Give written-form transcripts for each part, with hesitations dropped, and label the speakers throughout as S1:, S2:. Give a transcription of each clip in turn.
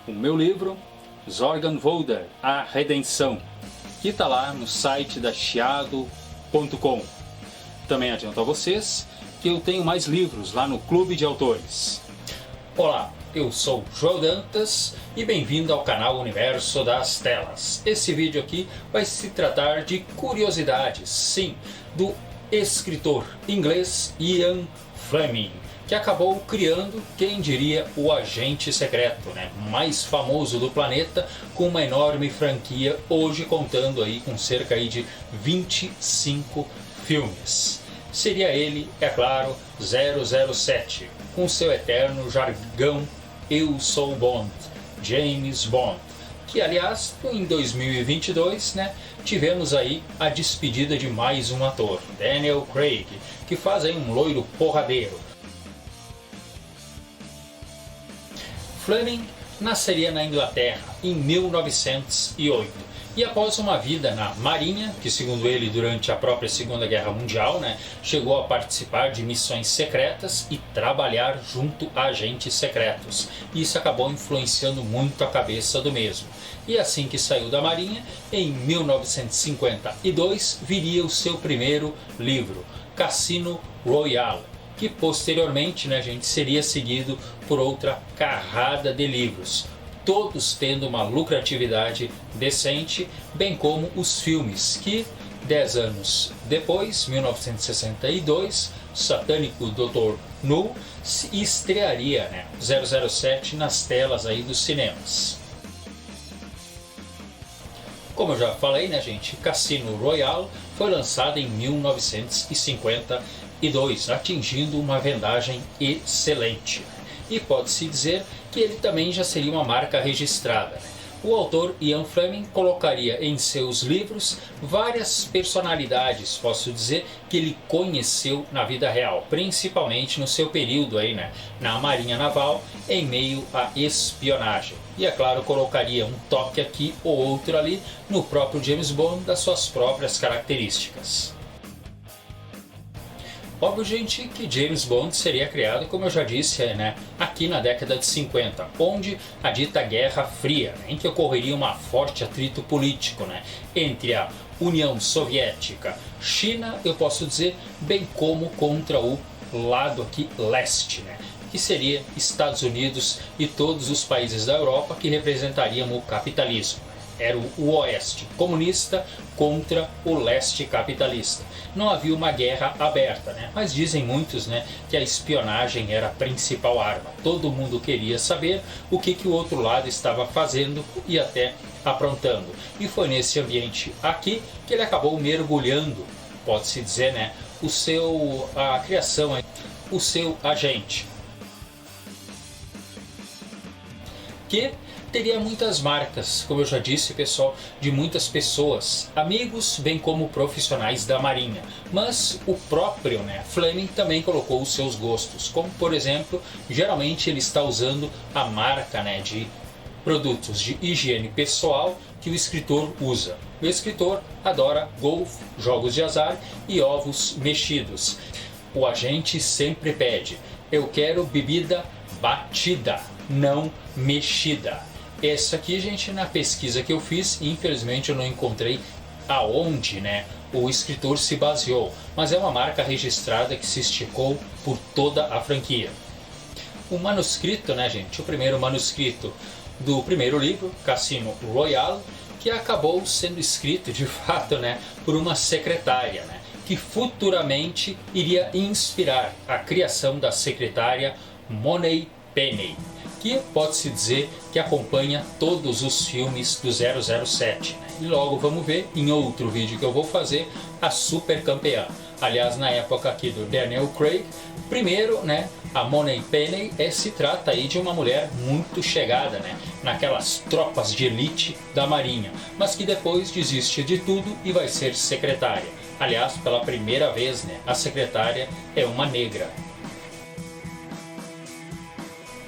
S1: o meu livro Zorganwalder, A Redenção, que está lá no site da Chiado.com. Também adianto a vocês que eu tenho mais livros lá no Clube de Autores. Olá, eu sou João Dantas e bem-vindo ao canal Universo das Telas. Esse vídeo aqui vai se tratar de curiosidades, sim, do escritor inglês Ian Fleming, que acabou criando, quem diria, o agente secreto, mais famoso do planeta, com uma enorme franquia, hoje contando aí com cerca aí de 25 filmes. Seria ele, é claro, 007, com seu eterno jargão "Eu sou Bond", James Bond, que aliás, em 2022, tivemos aí a despedida de mais um ator, Daniel Craig, que faz aí um loiro porradeiro. Fleming nasceria na Inglaterra em 1908 e após uma vida na Marinha, que segundo ele durante a própria Segunda Guerra Mundial, chegou a participar de missões secretas e trabalhar junto a agentes secretos. Isso acabou influenciando muito a cabeça do mesmo. E assim que saiu da Marinha, em 1952 viria o seu primeiro livro, Cassino Royale, que posteriormente, seria seguido por outra carrada de livros, todos tendo uma lucratividade decente, bem como os filmes que, 10 anos depois, 1962, o satânico Dr. No estrearia 007 nas telas aí dos cinemas. Como eu já falei, Cassino Royale foi lançado em 1952, atingindo uma vendagem excelente. E pode-se dizer que ele também já seria uma marca registrada. O autor Ian Fleming colocaria em seus livros várias personalidades, posso dizer, que ele conheceu na vida real, principalmente no seu período aí, na Marinha Naval, em meio à espionagem. E é claro, colocaria um toque aqui ou outro ali no próprio James Bond, das suas próprias características. Óbvio, gente, que James Bond seria criado, como eu já disse, aqui na década de 50, onde a dita Guerra Fria, em que ocorreria um forte atrito político entre a União Soviética, China, eu posso dizer, bem como contra o lado aqui leste, que seria Estados Unidos e todos os países da Europa que representariam o capitalismo. Era o oeste comunista contra o leste capitalista. Não havia uma guerra aberta, mas dizem muitos que a espionagem era a principal arma. Todo mundo queria saber o que o outro lado estava fazendo e até aprontando. E foi nesse ambiente aqui que ele acabou mergulhando, pode-se dizer, a criação, o seu agente, que teria muitas marcas, como eu já disse, pessoal, de muitas pessoas, amigos, bem como profissionais da Marinha. Mas o próprio Fleming também colocou os seus gostos, como por exemplo, geralmente ele está usando a marca de produtos de higiene pessoal que o escritor usa. O escritor adora golfe, jogos de azar e ovos mexidos. O agente sempre pede: eu quero bebida batida, não mexida. Essa aqui, gente, na pesquisa que eu fiz, infelizmente eu não encontrei aonde o escritor se baseou, mas é uma marca registrada que se esticou por toda a franquia. O manuscrito, gente, o primeiro manuscrito do primeiro livro, Cassino Royale, que acabou sendo escrito de fato por uma secretária, que futuramente iria inspirar a criação da secretária Moneypenny, que pode-se dizer que acompanha todos os filmes do 007. E logo vamos ver em outro vídeo que eu vou fazer a super campeã. Aliás, na época aqui do Daniel Craig, primeiro, a Moneypenny se trata aí de uma mulher muito chegada, naquelas tropas de elite da Marinha, mas que depois desiste de tudo e vai ser secretária. Aliás, pela primeira vez, a secretária é uma negra.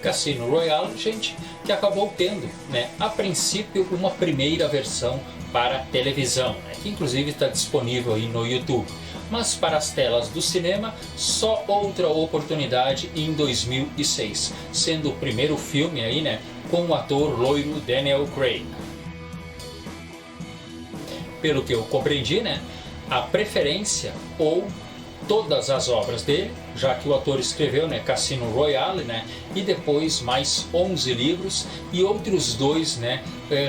S1: Cassino Royale, gente, que acabou tendo, a princípio, uma primeira versão para televisão, que inclusive está disponível aí no YouTube. mas para as telas do cinema só outra oportunidade em 2006, sendo o primeiro filme aí, né, com o ator loiro Daniel Craig. Pelo que eu compreendi, né, a preferência ou todas as obras dele, já que o ator escreveu, né, Cassino Royale, né, e depois mais 11 livros e outros 2, né,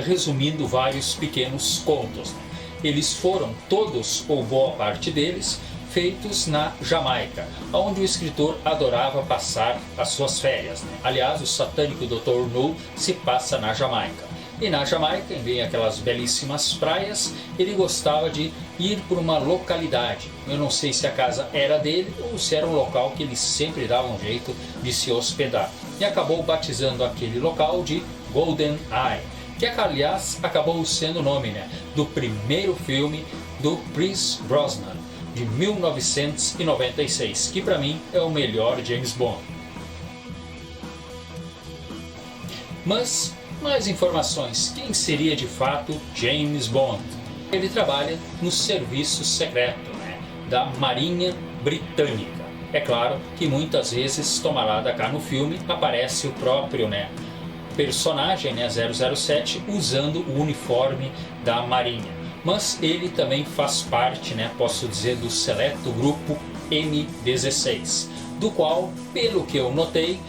S1: resumindo vários pequenos contos. Né. Eles foram todos, ou boa parte deles, feitos na Jamaica, onde o escritor adorava passar as suas férias. Né. Aliás, o satânico Dr. No se passa na Jamaica. E na Jamaica, em meio àquelas belíssimas praias, ele gostava de ir por uma localidade. Eu não sei se a casa era dele ou se era um local que ele sempre dava um jeito de se hospedar. E acabou batizando aquele local de Golden Eye, que aliás acabou sendo o nome, né, do primeiro filme do Pierce Brosnan, de 1996, que para mim é o melhor James Bond. Mas mais informações. Quem seria de fato James Bond? Ele trabalha no serviço secreto, né, da Marinha Britânica. É claro que muitas vezes, toma lá da cá no filme, aparece o próprio, né, personagem, né, 007, usando o uniforme da Marinha. Mas ele também faz parte, né, posso dizer, do seleto grupo M16, do qual, pelo que eu notei,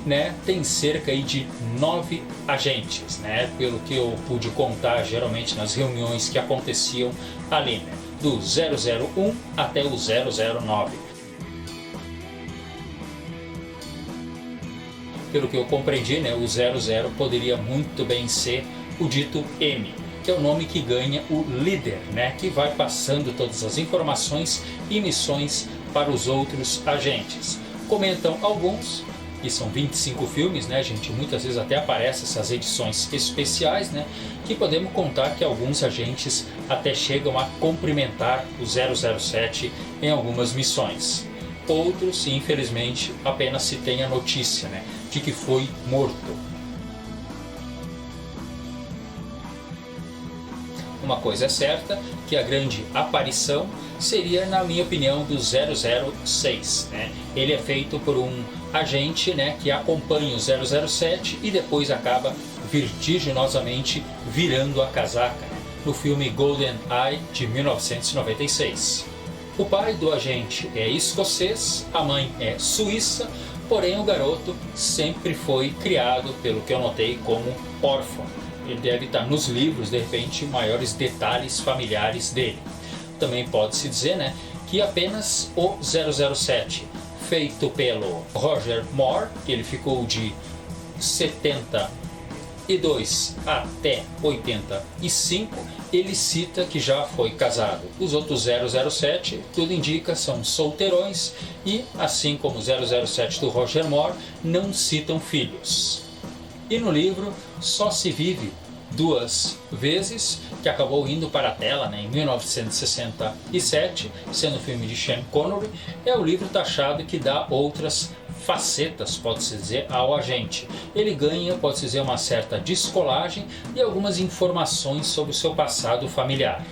S1: né, tem cerca aí de 9 agentes, né, pelo que eu pude contar geralmente nas reuniões que aconteciam ali, né, do 001 até o 009. Pelo que eu compreendi, né, o 00 poderia muito bem ser o dito M, que é o nome que ganha o líder, né, que vai passando todas as informações e missões para os outros agentes. Comentam alguns, e são 25 filmes, né, gente? Muitas vezes até aparecem essas edições especiais, né? Que podemos contar que alguns agentes até chegam a cumprimentar o 007 em algumas missões. Outros, infelizmente, apenas se tem a notícia, né, de que foi morto. Uma coisa é certa, que a grande aparição seria, na minha opinião, do 006. Né? Ele é feito por um agente, né, que acompanha o 007 e depois acaba vertiginosamente virando a casaca, né, no filme Golden Eye de 1996. O pai do agente é escocês, a mãe é suíça, porém o garoto sempre foi criado, pelo que eu notei, como órfão. Ele deve estar nos livros, de repente, maiores detalhes familiares dele. Também pode-se dizer, né, que apenas o 007, feito pelo Roger Moore, que ele ficou de 72 até 85, ele cita que já foi casado. Os outros 007, tudo indica, são solteirões e, assim como o 007 do Roger Moore, não citam filhos. E no livro só se vive 2 vezes, que acabou indo para a tela, né, em 1967, sendo o filme de Sean Connery. É o livro taxado que dá outras facetas, pode-se dizer, ao agente. Ele ganha, pode-se dizer, uma certa descolagem e algumas informações sobre o seu passado familiar.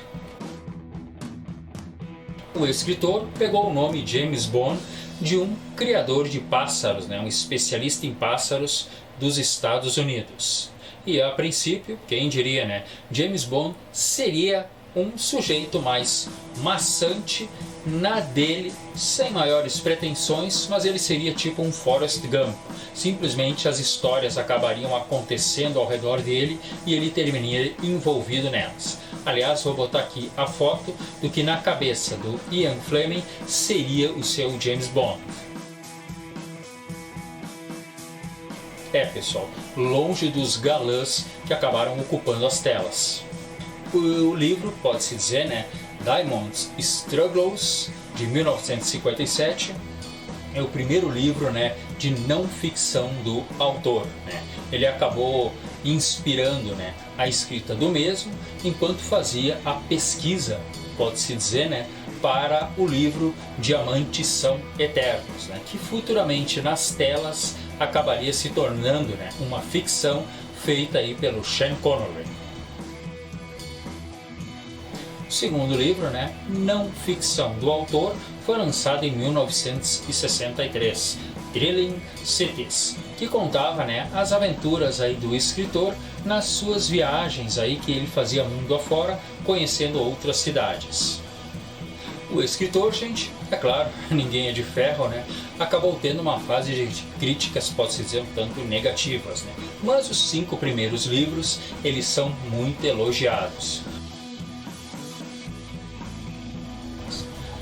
S1: O escritor pegou o nome James Bond de um criador de pássaros, né, um especialista em pássaros dos Estados Unidos. E a princípio, quem diria, né, James Bond seria um sujeito mais maçante, na dele, sem maiores pretensões, mas ele seria tipo um Forrest Gump. Simplesmente as histórias acabariam acontecendo ao redor dele e ele terminaria envolvido nelas. Aliás, vou botar aqui a foto do que na cabeça do Ian Fleming seria o seu James Bond. É, pessoal, longe dos galãs que acabaram ocupando as telas. O livro, pode-se dizer, né, Diamond Struggles, de 1957, é o primeiro livro, né, de não ficção do autor. Né? Ele acabou inspirando, né, a escrita do mesmo, enquanto fazia a pesquisa, pode-se dizer, né, para o livro Diamantes São Eternos, né, que futuramente nas telas acabaria se tornando, né, uma ficção feita aí pelo Sean Connery. O segundo livro, né, não ficção do autor, foi lançado em 1963, Thrilling Cities, que contava, né, as aventuras aí do escritor nas suas viagens aí que ele fazia mundo afora, conhecendo outras cidades. O escritor, gente, é claro, ninguém é de ferro, né? Acabou tendo uma fase de críticas, pode-se dizer, um tanto negativas, né? Mas os 5 primeiros livros, eles são muito elogiados.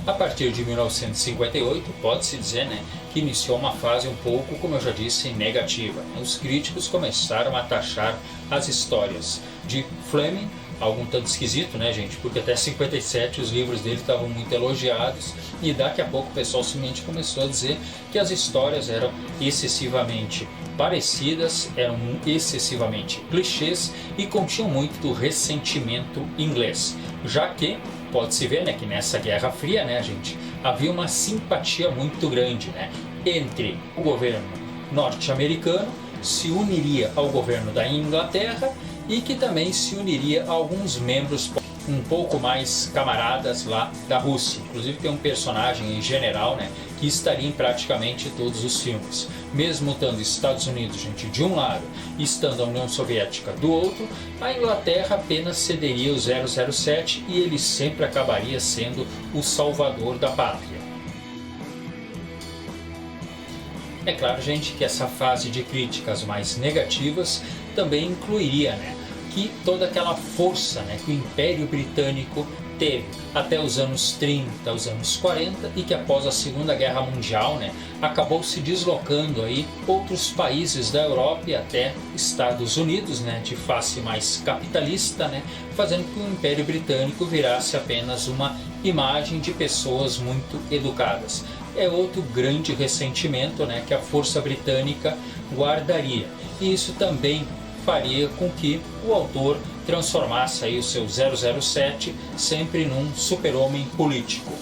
S1: A partir de 1958, pode-se dizer, né, que iniciou uma fase um pouco, como eu já disse, negativa. Os críticos começaram a taxar as histórias de Fleming, algo um tanto esquisito, né, gente? Porque até 57 os livros dele estavam muito elogiados e daqui a pouco o pessoal simplesmente começou a dizer que as histórias eram excessivamente parecidas, eram excessivamente clichês e continham muito do ressentimento inglês, já que pode-se ver, né, que nessa Guerra Fria, né, gente, havia uma simpatia muito grande, né, entre o governo norte-americano, se uniria ao governo da Inglaterra e que também se uniria a alguns membros um pouco mais camaradas lá da Rússia. Inclusive tem um personagem em general, né, que estaria em praticamente todos os filmes. Mesmo estando Estados Unidos, gente, de um lado e estando a União Soviética do outro, a Inglaterra apenas cederia o 007 e ele sempre acabaria sendo o salvador da pátria. É claro, gente, que essa fase de críticas mais negativas também incluiria, né, que toda aquela força, né, que o Império Britânico teve até os anos 30, os anos 40 e que após a Segunda Guerra Mundial, né, acabou se deslocando aí outros países da Europa e até Estados Unidos, né, de face mais capitalista, né, fazendo com que o Império Britânico virasse apenas uma imagem de pessoas muito educadas. É outro grande ressentimento, né, que a força britânica guardaria. E isso também faria com que o autor transformasse aí o seu 007 sempre num super-homem político.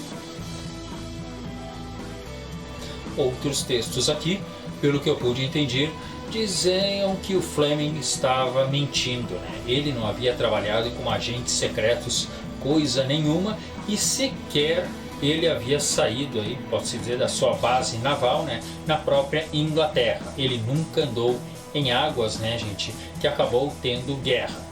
S1: Outros textos aqui, pelo que eu pude entender, diziam que o Fleming estava mentindo, né? Ele não havia trabalhado como agentes secretos coisa nenhuma e sequer ele havia saído aí, pode-se dizer, da sua base naval, né, na própria Inglaterra. Ele nunca andou em águas, né, gente, que acabou tendo guerra.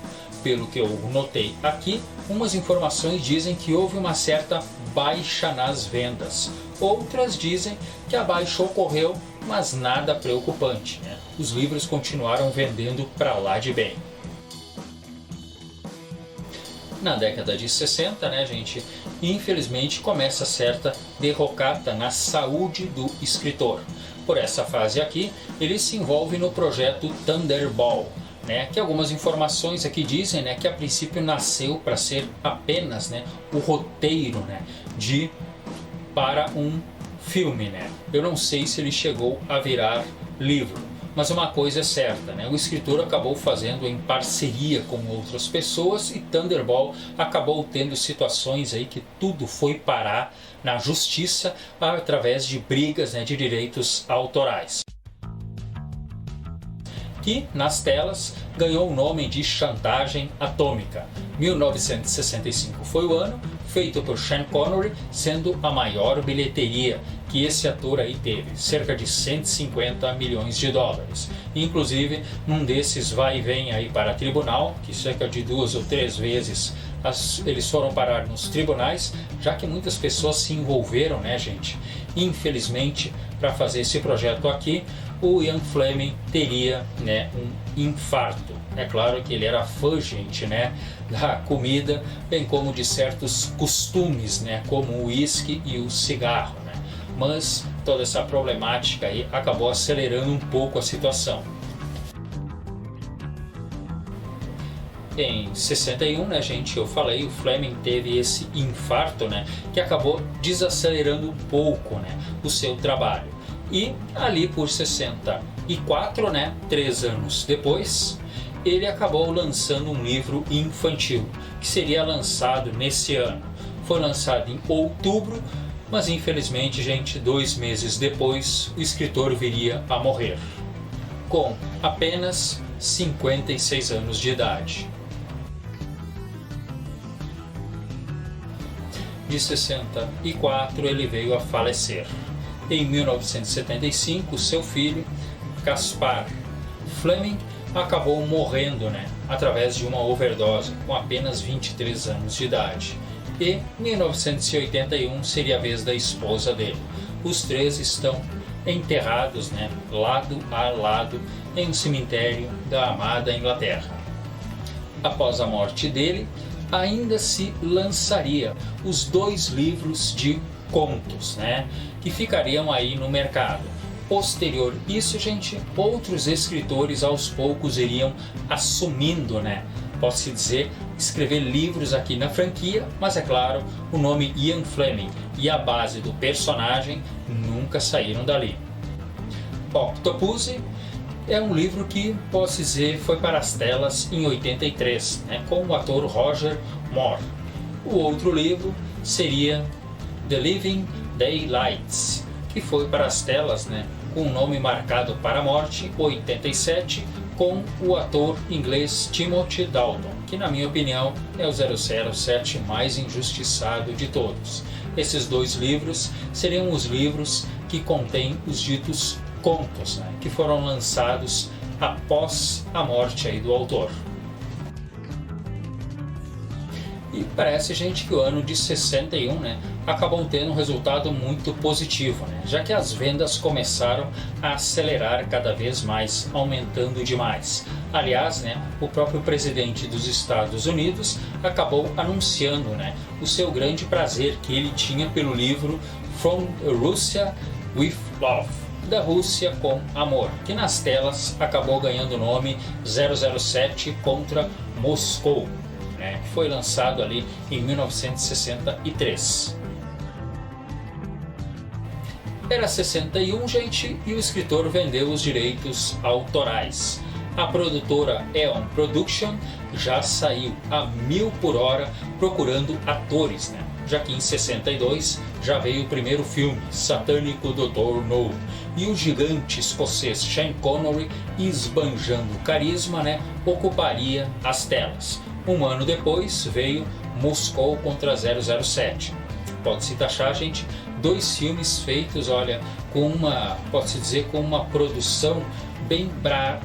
S1: Pelo que eu notei aqui, umas informações dizem que houve uma certa baixa nas vendas. Outras dizem que a baixa ocorreu, mas nada preocupante, né? Os livros continuaram vendendo para lá de bem. Na década de 60, né, gente, infelizmente começa certa derrocata na saúde do escritor. Por essa fase aqui, ele se envolve no projeto Thunderball, né, que algumas informações aqui dizem, né, que a princípio nasceu para ser apenas, né, o roteiro, né, para um filme, né. Eu não sei se ele chegou a virar livro. Mas uma coisa é certa, né? O escritor acabou fazendo em parceria com outras pessoas e Thunderball acabou tendo situações aí que tudo foi parar na justiça através de brigas, né, de direitos autorais. Que nas telas ganhou o nome de Chantagem Atômica. 1965 foi o ano, feito por Sean Connery, sendo a maior bilheteria que esse ator aí teve, cerca de 150 milhões de dólares. Inclusive, num desses vai e vem aí para tribunal, que cerca de 2 ou 3 vezes eles foram parar nos tribunais, já que muitas pessoas se envolveram, né, gente? Infelizmente, para fazer esse projeto aqui, o Ian Fleming teria, né, um infarto. É claro que ele era fã, gente, né, da comida, bem como de certos costumes, né, como o uísque e o cigarro, né? Mas toda essa problemática aí acabou acelerando um pouco a situação. Em 61, né, gente, eu falei, o Fleming teve esse infarto, né, que acabou desacelerando um pouco, né, o seu trabalho. E ali por 64, né, 3 anos depois, ele acabou lançando um livro infantil, que seria lançado nesse ano. Foi lançado em outubro, mas infelizmente, gente, 2 meses depois, o escritor viria a morrer, com apenas 56 anos de idade. de 64 ele veio a falecer. Em 1975, seu filho, Caspar Fleming, acabou morrendo, através de uma overdose, com apenas 23 anos de idade. E 1981 seria a vez da esposa dele. Os três estão enterrados, lado a lado, em um cemitério da amada Inglaterra. Após a morte dele, ainda se lançaria os 2 livros de contos, que ficariam aí no mercado. Posterior isso, gente, outros escritores aos poucos iriam assumindo, pode-se dizer, escrever livros aqui na franquia, mas é claro, o nome Ian Fleming e a base do personagem nunca saíram dali. Octopussy é um livro que, posso dizer, foi para as telas em 83, com o ator Roger Moore. O outro livro seria The Living Daylights, que foi para as telas, com o nome marcado para a morte, 87, com o ator inglês Timothy Dalton, que na minha opinião é o 007 mais injustiçado de todos. Esses 2 livros seriam os livros que contêm os ditos contos, que foram lançados após a morte aí do autor. E parece, gente, que o ano de 61 acabou tendo um resultado muito positivo, já que as vendas começaram a acelerar cada vez mais, aumentando demais. Aliás, o próprio presidente dos Estados Unidos acabou anunciando o seu grande prazer que ele tinha pelo livro From Russia with Love, da Rússia com Amor, que nas telas acabou ganhando o nome 007 contra Moscou. Que foi lançado ali em 1963. Era 61, gente, e o escritor vendeu os direitos autorais. A produtora Eon Production já saiu a 1000 por hora procurando atores, já que em 62 já veio o primeiro filme, Satânico Dr. No, e o gigante escocês Sean Connery, esbanjando carisma, ocuparia as telas. Um ano depois veio Moscou contra 007. Pode-se taxar, gente, 2 filmes feitos, com pode-se dizer, com uma produção bem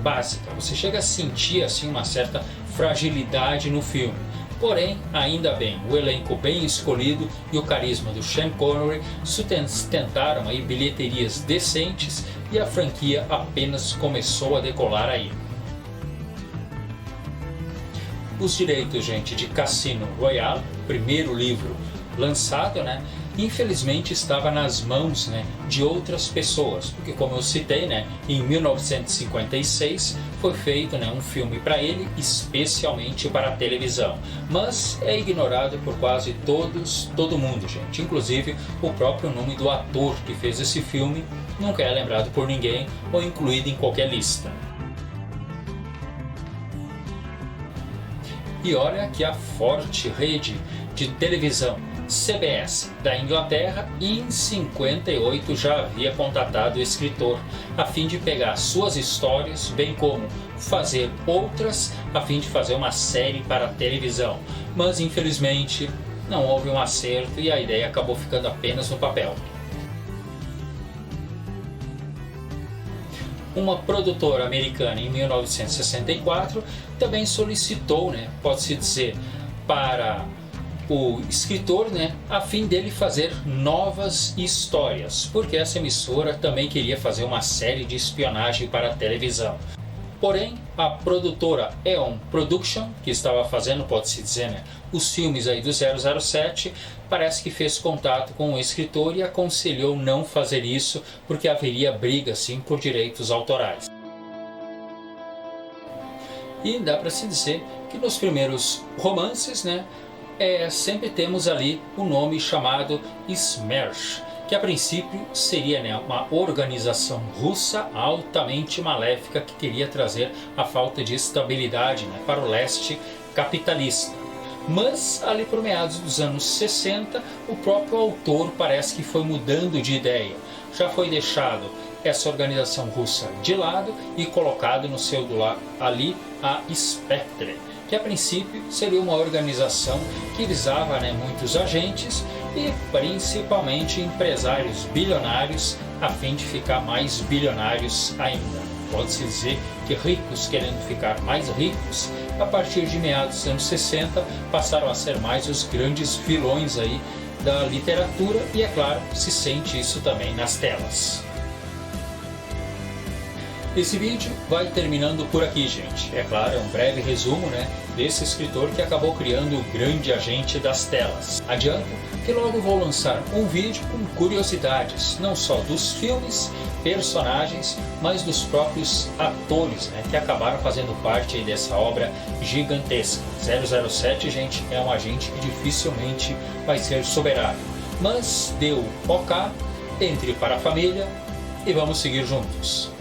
S1: básica. Você chega a sentir assim uma certa fragilidade no filme. Porém, ainda bem, o elenco bem escolhido e o carisma do Sean Connery sustentaram aí bilheterias decentes e a franquia apenas começou a decolar aí. Os direitos, gente, de Cassino Royale, primeiro livro lançado, infelizmente estava nas mãos, de outras pessoas, porque como eu citei, em 1956 foi feito, um filme para ele, especialmente para a televisão, mas é ignorado por quase todo mundo, gente, inclusive o próprio nome do ator que fez esse filme nunca é lembrado por ninguém ou incluído em qualquer lista. E olha que a forte rede de televisão CBS da Inglaterra em 58 já havia contatado o escritor a fim de pegar suas histórias, bem como fazer outras a fim de fazer uma série para a televisão, mas infelizmente não houve um acerto e a ideia acabou ficando apenas no papel. Uma produtora americana em 1964 também solicitou, pode-se dizer, para o escritor, a fim dele fazer novas histórias, porque essa emissora também queria fazer uma série de espionagem para a televisão. Porém, a produtora Eon Production, que estava fazendo, pode-se dizer, os filmes aí do 007, parece que fez contato com o escritor e aconselhou não fazer isso, porque haveria briga, sim, por direitos autorais. E dá para se dizer que nos primeiros romances, sempre temos ali o nome chamado Smersh, que a princípio seria uma organização russa altamente maléfica que queria trazer a falta de estabilidade para o leste capitalista. Mas ali por meados dos anos 60, o próprio autor parece que foi mudando de ideia. Já foi deixado essa organização russa de lado e colocado no seu ali a Spectre, que a princípio seria uma organização que visava muitos agentes e principalmente empresários bilionários a fim de ficar mais bilionários ainda. Pode-se dizer que ricos querendo ficar mais ricos, a partir de meados dos anos 60 passaram a ser mais os grandes vilões aí da literatura e, é claro, se sente isso também nas telas. Esse vídeo vai terminando por aqui, gente. É claro, é um breve resumo, desse escritor que acabou criando o grande agente das telas. Adianto que logo vou lançar um vídeo com curiosidades, não só dos filmes, personagens, mas dos próprios atores, que acabaram fazendo parte aí dessa obra gigantesca. 007, gente, é um agente que dificilmente vai ser superado. Mas deu OK, entre para a família e vamos seguir juntos.